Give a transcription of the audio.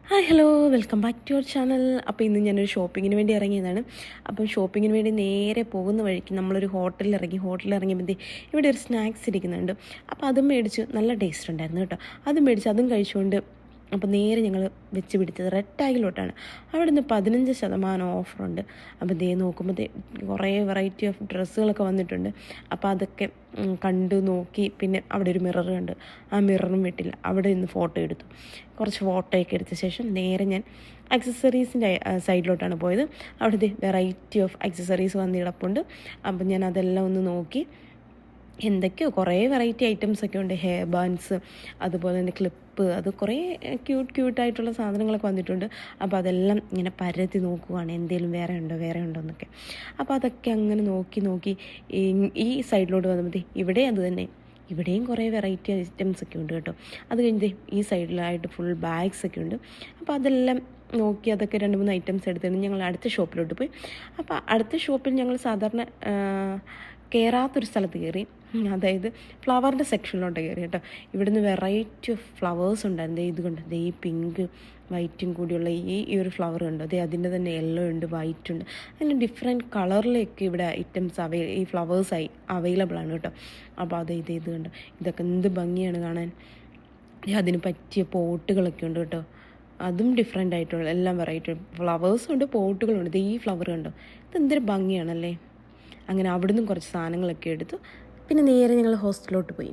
Hi hello welcome back to your channel. അപ്പോൾ ഇന്ന് ഞാനൊരു ഷോപ്പിങ്ങിന് വേണ്ടി ഇറങ്ങിയതാണ്. അപ്പം ഷോപ്പിങ്ങിന് വേണ്ടി നേരെ പോകുന്ന വഴിക്ക് നമ്മളൊരു ഹോട്ടലിൽ ഇറങ്ങിയപ്പോൾ ഇവിടെ ഒരു സ്നാക്സ് ഇരിക്കുന്നുണ്ട്. അപ്പോൾ അതും മേടിച്ചു, നല്ല ടേസ്റ്റ് ഉണ്ടായിരുന്നു കേട്ടോ. അതും മേടിച്ച് അതും കഴിച്ചുകൊണ്ട് അപ്പോൾ നേരെ ഞങ്ങൾ വെച്ച് പിടിച്ചത് റെഡ് ടാഗിലോട്ടാണ്. അവിടെ നിന്ന് 15% ഓഫറുണ്ട്. അപ്പോൾ നോക്കുമ്പോൾ കുറേ വെറൈറ്റി ഓഫ് ഡ്രസ്സുകളൊക്കെ വന്നിട്ടുണ്ട്. അപ്പോൾ അതൊക്കെ കണ്ടു നോക്കി. പിന്നെ അവിടെ ഒരു മിറർ കണ്ട്, ആ മിററും വിട്ടില്ല, അവിടെ നിന്ന് ഫോട്ടോ എടുത്തു. കുറച്ച് ഫോട്ടോയൊക്കെ എടുത്ത ശേഷം നേരെ ഞാൻ അക്സസറീസിൻ്റെ സൈഡിലോട്ടാണ് പോയത്. അവിടെ വെറൈറ്റി ഓഫ് അക്സസറീസ് വന്ന് കിടപ്പുണ്ട്. അപ്പം ഞാൻ അതെല്ലാം ഒന്ന് നോക്കി. എന്തൊക്കെയോ കുറേ വെറൈറ്റി ഐറ്റംസൊക്കെ ഉണ്ട്. ഹെയർ ബാൻഡ്സ്, അതുപോലെ തന്നെ ക്ലിപ്പ്, അത് കുറേ ക്യൂട്ടായിട്ടുള്ള സാധനങ്ങളൊക്കെ വന്നിട്ടുണ്ട്. അപ്പോൾ അതെല്ലാം ഇങ്ങനെ പരത്തി നോക്കുവാണ്, എന്തെങ്കിലും വേറെ ഉണ്ടോ എന്നൊക്കെ. അപ്പോൾ അതൊക്കെ അങ്ങനെ നോക്കി ഈ സൈഡിലോട്ട് വന്നപ്പോൾ ഇവിടെ അത് തന്നെ, ഇവിടെയും കുറേ വെറൈറ്റി ഐറ്റംസൊക്കെ ഉണ്ട് കേട്ടോ. അത് കഴിഞ്ഞ് ഈ സൈഡിലായിട്ട് ഫുൾ ബാഗ്സൊക്കെ ഉണ്ട്. അപ്പോൾ അതെല്ലാം നോക്കി അതൊക്കെ 2-3 ഐറ്റംസ് എടുത്തിട്ട് ഞങ്ങൾ അടുത്ത ഷോപ്പിലോട്ട് പോയി. അപ്പോൾ അടുത്ത ഷോപ്പിൽ ഞങ്ങൾ സാധാരണ കയറാത്തൊരു സ്ഥലത്ത് കയറി, അതായത് ഫ്ലവറിൻ്റെ സെക്ഷനിലോട്ട് കയറി കേട്ടോ. ഇവിടുന്ന് വെറൈറ്റി ഓഫ് ഫ്ലവേഴ്സ് ഉണ്ടായിരുന്നു. ഇതുകൊണ്ട് ഈ പിങ്ക് വൈറ്റും കൂടിയുള്ള ഈ ഒരു ഫ്ലവർ ഉണ്ട്. അതിൻ്റെ തന്നെ യെല്ലോ ഉണ്ട്, വൈറ്റ് ഉണ്ട്, അങ്ങനെ ഡിഫറെൻറ്റ് കളറിലേക്ക് ഇവിടെ ഐറ്റംസ് ഈ ഫ്ലവേഴ്സായി അവൈലബിൾ ആണ് കേട്ടോ. അപ്പോൾ ഇത് കണ്ടോ, ഇതൊക്കെ എന്ത് ഭംഗിയാണ് കാണാൻ. അതിന് പറ്റിയ പോട്ടുകളൊക്കെ ഉണ്ട് കേട്ടോ. അതും ഡിഫറെൻ്റ് ആയിട്ടുള്ള എല്ലാം വെറൈറ്റി ഫ്ലവേഴ്സും ഉണ്ട്, പോട്ടുകളുണ്ട്. ഈ ഫ്ലവർ കണ്ടോ, ഇതെന്തൊരു ഭംഗിയാണല്ലേ. അങ്ങനെ അവിടുന്ന് കുറച്ച് സാധനങ്ങളൊക്കെ എടുത്തു. പിന്നെ നേരെ ഞങ്ങൾ ഹോസ്റ്റലിലോട്ട് പോയി.